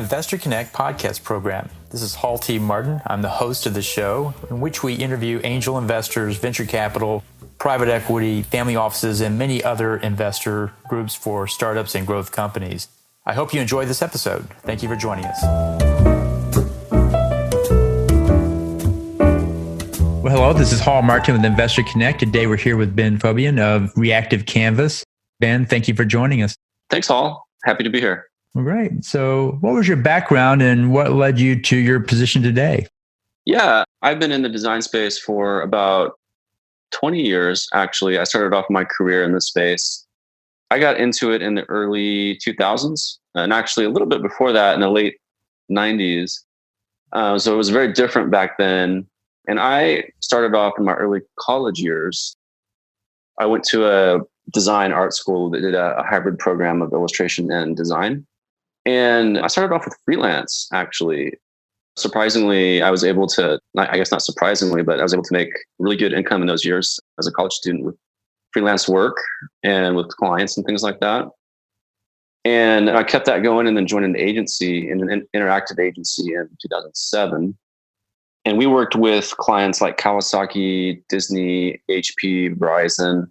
Investor Connect podcast program. This is Hall T. Martin. I'm the host of the show, in which we interview angel investors, venture capital, private equity, family offices, and many other investor groups for startups and growth companies. I hope you enjoy this episode. Thank you for joining us. Well, hello, this is Hall Martin with Investor Connect. Today we're here with Ben Faubion of Reactive Canvas. Ben, thank you for joining us. Thanks, Hall. Happy to be here. Well, great. So what was your background and what led you to your position today? Yeah, I've been in the design space for about 20 years, actually. I started off my career in this space. I got into it in the early 2000s, and actually a little bit before that in the late 90s. So it was very different back then. And I started off in my early college years. I went to a design art school that did a hybrid program of illustration and design. And I started off with freelance, actually. Surprisingly, I was able to, I guess not surprisingly, but I was able to make really good income in those years as a college student with freelance work and with clients and things like that. And I kept that going and then joined an agency, an interactive agency in 2007. And we worked with clients like Kawasaki, Disney, HP, Verizon,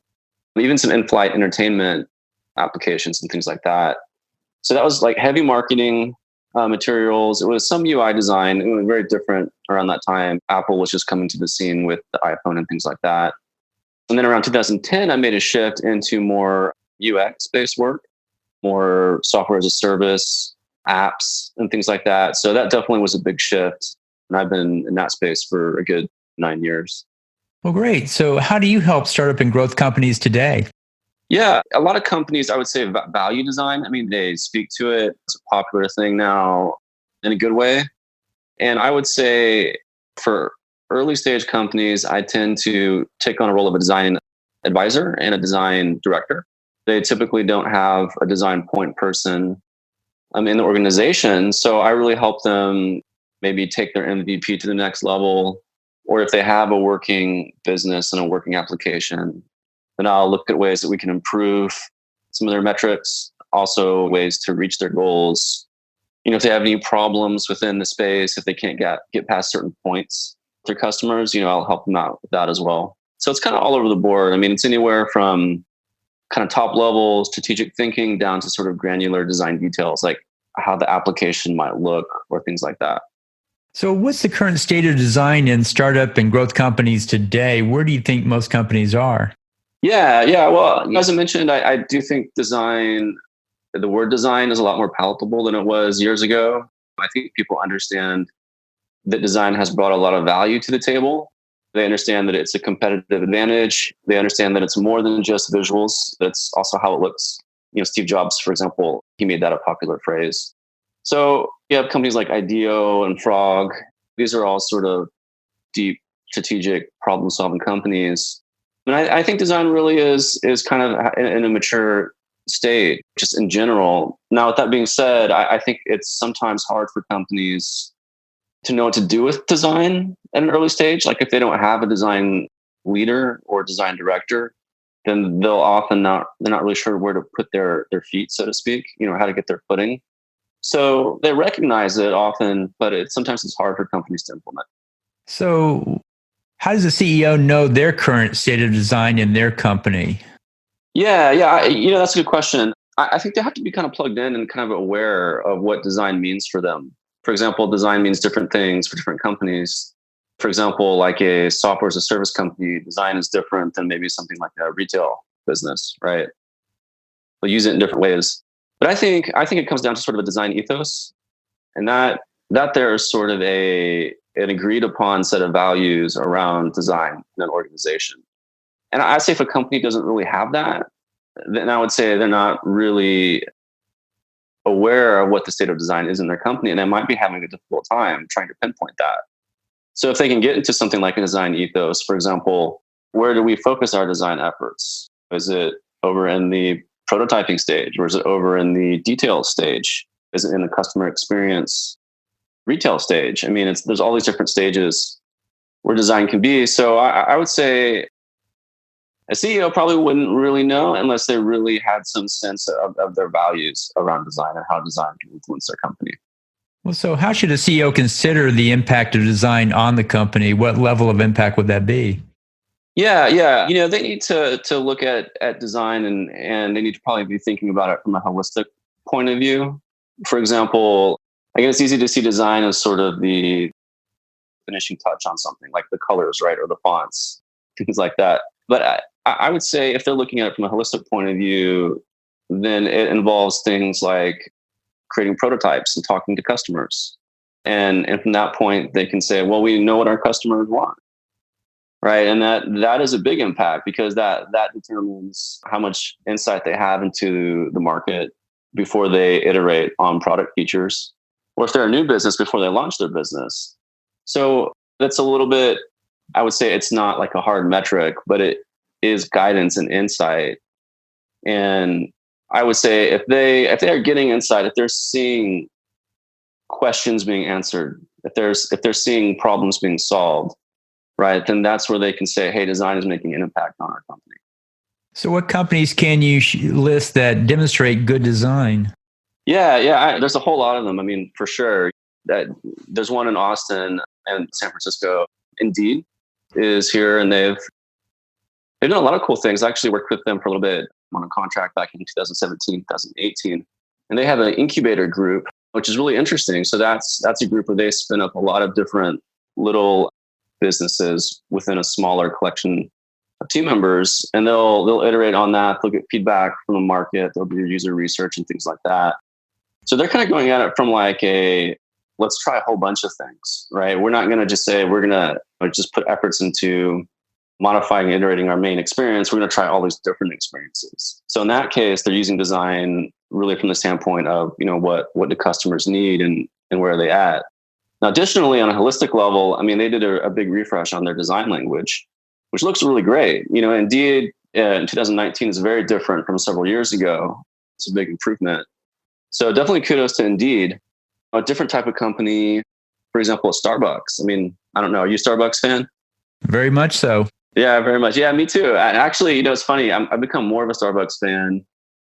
even some in-flight entertainment applications and things like that. So that was like heavy marketing materials. It was some UI design. It was very different around that time. Apple was just coming to the scene with the iPhone and things like that. And then around 2010, I made a shift into more UX-based work, more software as a service, apps, and things like that. So that definitely was a big shift. And I've been in that space for a good 9 years. Well, great. So how do you help startup and growth companies today? Yeah, a lot of companies, I would say value design. I mean, they speak to it. It's a popular thing now in a good way. And I would say for early stage companies, I tend to take on a role of a design advisor and a design director. They typically don't have a design point person in the organization. So I really help them maybe take their MVP to the next level. Or if they have a working business and a working application, then I'll look at ways that we can improve some of their metrics, also ways to reach their goals. You know, if they have any problems within the space, if they can't get past certain points with their customers, I'll help them out with that as well. So it's kind of all over the board. I mean, it's anywhere from kind of top level strategic thinking down to sort of granular design details, like how the application might look or things like that. So what's the current state of design in startup and growth companies today? Where do you think most companies are? Yeah. Well, as I mentioned, I do think the word design is a lot more palatable than it was years ago. I think people understand that design has brought a lot of value to the table. They understand that it's a competitive advantage. They understand that it's more than just visuals. That's also how it looks. Steve Jobs, for example, he made that a popular phrase. So you have companies like IDEO and Frog. These are all sort of deep strategic problem-solving companies. And I think design really is kind of in a mature state, just in general. Now, with that being said, I think it's sometimes hard for companies to know what to do with design at an early stage. Like if they don't have a design leader or design director, then they're not really sure where to put their feet, so to speak, how to get their footing. So they recognize it often, but sometimes it's hard for companies to implement. So how does the CEO know their current state of design in their company? Yeah. That's a good question. I think they have to be kind of plugged in and kind of aware of what design means for them. For example, design means different things for different companies. For example, like a software as a service company, design is different than maybe something like a retail business, right? They'll use it in different ways. But I think it comes down to sort of a design ethos, and that there is sort of an agreed upon set of values around design in an organization. And I say if a company doesn't really have that, then I would say they're not really aware of what the state of design is in their company, and they might be having a difficult time trying to pinpoint that. So if they can get into something like a design ethos, for example, where do we focus our design efforts? Is it over in the prototyping stage, or is it over in the detail stage? Is it in the customer experience retail stage? I mean, there's all these different stages where design can be. So I would say a CEO probably wouldn't really know unless they really had some sense of their values around design and how design can influence their company. Well, so how should a CEO consider the impact of design on the company? What level of impact would that be? Yeah. They need to look at design, and they need to probably be thinking about it from a holistic point of view. For example, I guess it's easy to see design as sort of the finishing touch on something, like the colors, right, or the fonts, things like that. But I would say if they're looking at it from a holistic point of view, then it involves things like creating prototypes and talking to customers. And from that point, they can say, well, we know what our customers want, right? And that is a big impact, because that determines how much insight they have into the market before they iterate on product features, or if they're a new business, before they launch their business. So that's a little bit, I would say it's not like a hard metric, but it is guidance and insight. And I would say if they are getting insight, if they're seeing questions being answered, if they're seeing problems being solved, right, then that's where they can say, hey, design is making an impact on our company. So, what companies can you list that demonstrate good design? Yeah. There's a whole lot of them. I mean, for sure. That there's one in Austin and San Francisco. Indeed is here, and they've done a lot of cool things. I actually worked with them for a little bit on a contract back in 2017, 2018, and they have an incubator group, which is really interesting. So that's a group where they spin up a lot of different little businesses within a smaller collection of team members, and they'll iterate on that. They'll get feedback from the market. They'll do user research and things like that. So they're kind of going at it from like let's try a whole bunch of things, right? We're not going to just say we're going to just put efforts into modifying and iterating our main experience. We're going to try all these different experiences. So in that case, they're using design really from the standpoint of, what do customers need, and where are they at? Now, additionally, on a holistic level, I mean, they did a big refresh on their design language, which looks really great. Indeed, in 2019 is very different from several years ago. It's a big improvement. So definitely kudos to Indeed. A different type of company, for example, Starbucks. I mean, I don't know. Are you a Starbucks fan? Very much so. Yeah, very much. Yeah, me too. And actually, it's funny. I've become more of a Starbucks fan,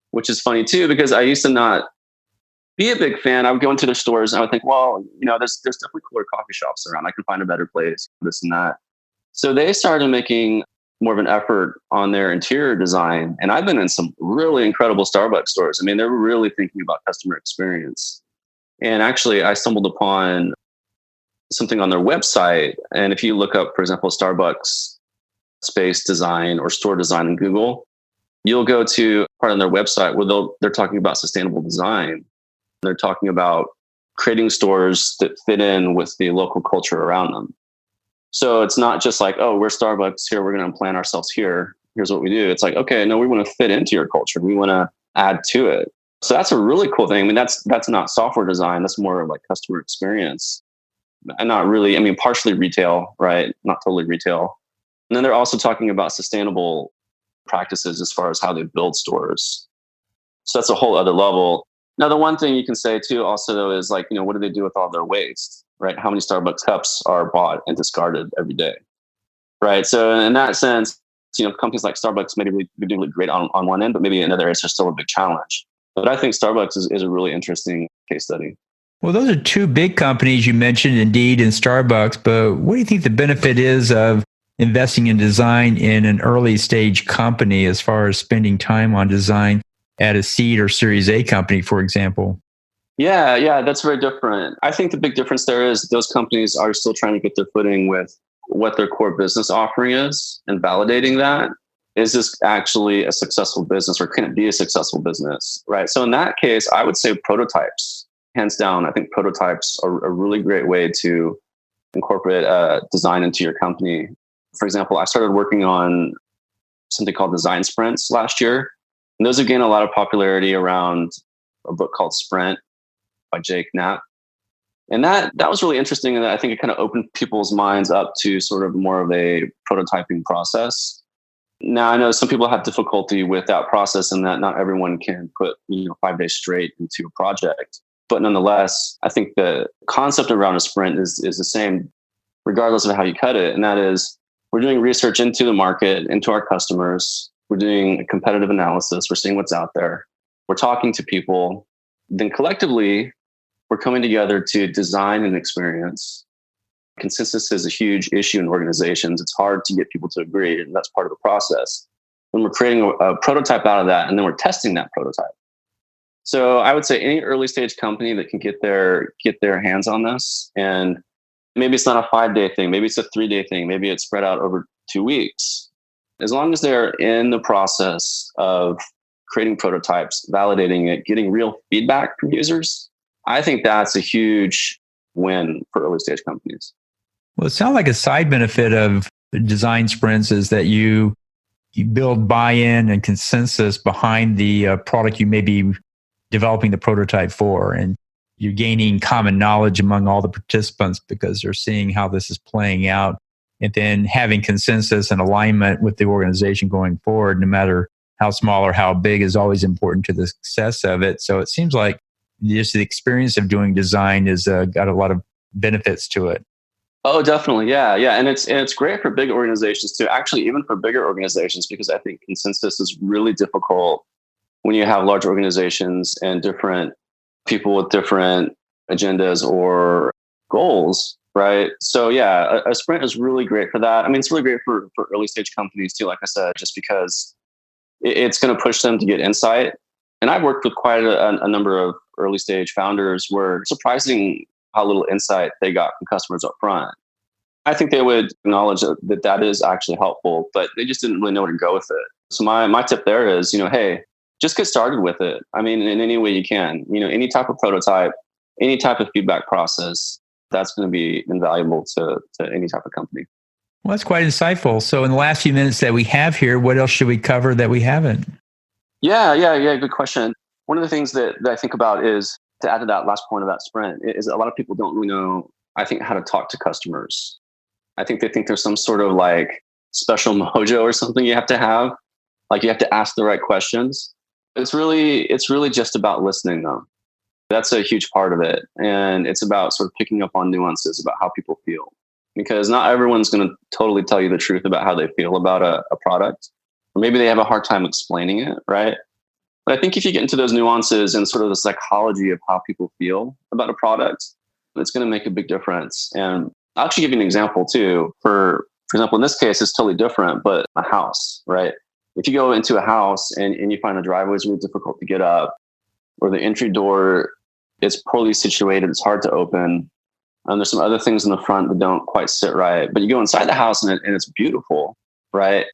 which is funny too, because I used to not be a big fan. I would go into their stores and I would think, well, there's definitely cooler coffee shops around. I can find a better place, this and that. So they started making more of an effort on their interior design. And I've been in some really incredible Starbucks stores. I mean, they're really thinking about customer experience. And actually, I stumbled upon something on their website. And if you look up, for example, Starbucks space design or store design in Google, you'll go to part on their website where they're talking about sustainable design. They're talking about creating stores that fit in with the local culture around them. So it's not just like, oh, we're Starbucks here, we're going to plant ourselves here. Here's what we do. It's like, okay, no, we want to fit into your culture. We want to add to it. So that's a really cool thing. I mean, that's not software design. That's more like customer experience. And not really, I mean, partially retail, right? Not totally retail. And then they're also talking about sustainable practices as far as how they build stores. So that's a whole other level. Now, the one thing you can say too also though is like, what do they do with all their waste, right? How many Starbucks cups are bought and discarded every day, right? So in that sense, companies like Starbucks maybe be doing really great on one end, but maybe in other areas there's still a big challenge. But I think Starbucks is a really interesting case study. Well, those are two big companies you mentioned, Indeed and Starbucks. But what do you think the benefit is of investing in design in an early stage company as far as spending time on design at a seed or Series A company, for example? Yeah, that's very different. I think the big difference there is those companies are still trying to get their footing with what their core business offering is and validating that. Is this actually a successful business, or can it be a successful business, right? So in that case, I would say prototypes, hands down. I think prototypes are a really great way to incorporate design into your company. For example, I started working on something called design sprints last year. And those have gained a lot of popularity around a book called Sprint by Jake Knapp. And that was really interesting. And I think it kind of opened people's minds up to sort of more of a prototyping process. Now, I know some people have difficulty with that process and that not everyone can put 5 days straight into a project. But nonetheless, I think the concept around a sprint is the same regardless of how you cut it. And that is, we're doing research into the market, into our customers. We're doing a competitive analysis. We're seeing what's out there. We're talking to people. Then collectively, we're coming together to design an experience. Consensus is a huge issue in organizations. It's hard to get people to agree, and that's part of the process. And we're creating a prototype out of that, and then we're testing that prototype. So I would say any early stage company that can get their hands on this, and maybe it's not a 5-day thing, maybe it's a 3-day thing, maybe it's spread out over 2 weeks. As long as they're in the process of creating prototypes, validating it, getting real feedback from users, I think that's a huge win for early stage companies. Well, it sounds like a side benefit of design sprints is that you build buy-in and consensus behind the product you may be developing the prototype for. And you're gaining common knowledge among all the participants because they're seeing how this is playing out. And then having consensus and alignment with the organization going forward, no matter how small or how big, is always important to the success of it. So it seems like just the experience of doing design has got a lot of benefits to it. Oh, definitely. Yeah. And it's great for big organizations too. Actually, even for bigger organizations, because I think consensus is really difficult when you have large organizations and different people with different agendas or goals, right? So yeah, a sprint is really great for that. I mean, it's really great for early stage companies too, like I said, just because it's going to push them to get insight. And I've worked with quite a number of early stage founders where it's surprising how little insight they got from customers up front. I think they would acknowledge that is actually helpful, but they just didn't really know where to go with it. So my tip there is, hey, just get started with it. I mean, in any way you can, any type of prototype, any type of feedback process, that's going to be invaluable to any type of company. Well, that's quite insightful. So in the last few minutes that we have here, what else should we cover that we haven't? Yeah. Good question. One of the things that I think about is, to add to that last point of that sprint, is a lot of people don't really know, I think, how to talk to customers. I think they think there's some sort of like special mojo or something you have to have. Like you have to ask the right questions. It's really just about listening though. That's a huge part of it. And it's about sort of picking up on nuances about how people feel. Because not everyone's going to totally tell you the truth about how they feel about a product. Or maybe they have a hard time explaining it, right? But I think if you get into those nuances and sort of the psychology of how people feel about a product, it's going to make a big difference. And I'll actually give you an example too. For example, in this case, it's totally different, but a house, right? If you go into a house and you find the driveway is really difficult to get up, or the entry door is poorly situated, it's hard to open, and there's some other things in the front that don't quite sit right, but you go inside the house and it's beautiful, right?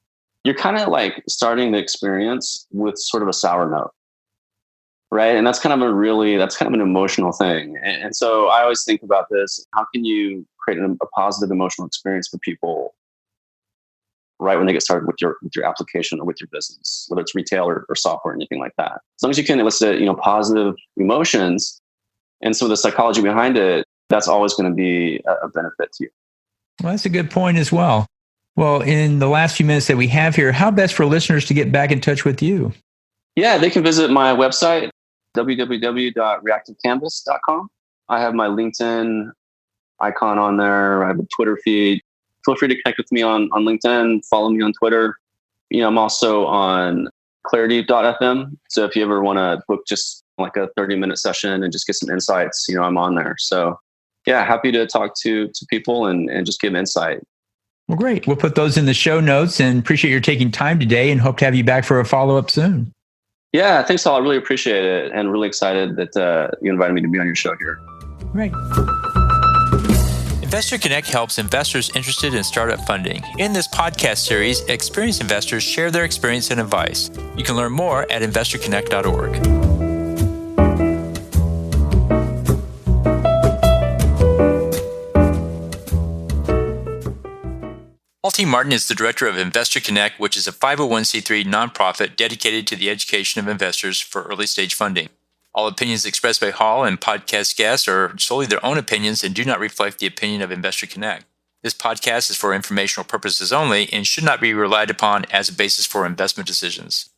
You're kind of like starting the experience with sort of a sour note, right? And that's kind of an emotional thing. And so I always think about this: how can you create a positive emotional experience for people right when they get started with your application or with your business, whether it's retail or software or anything like that? As long as you can elicit, positive emotions and some of the psychology behind it, that's always going to be a benefit to you. Well, that's a good point as well. Well, in the last few minutes that we have here, how best for listeners to get back in touch with you? Yeah, they can visit my website, www.reactivecanvas.com. I have my LinkedIn icon on there. I have a Twitter feed. Feel free to connect with me on LinkedIn, follow me on Twitter. I'm also on clarity.fm. So if you ever want to book just like a 30-minute session and just get some insights, I'm on there. So yeah, happy to talk to people and just give insight. Well, great. We'll put those in the show notes, and appreciate your taking time today and hope to have you back for a follow-up soon. Yeah, thanks all. I really appreciate it and really excited that you invited me to be on your show here. Great. Investor Connect helps investors interested in startup funding. In this podcast series, experienced investors share their experience and advice. You can learn more at investorconnect.org. Paul T. Martin is the director of Investor Connect, which is a 501c3 nonprofit dedicated to the education of investors for early stage funding. All opinions expressed by Hall and podcast guests are solely their own opinions and do not reflect the opinion of Investor Connect. This podcast is for informational purposes only and should not be relied upon as a basis for investment decisions.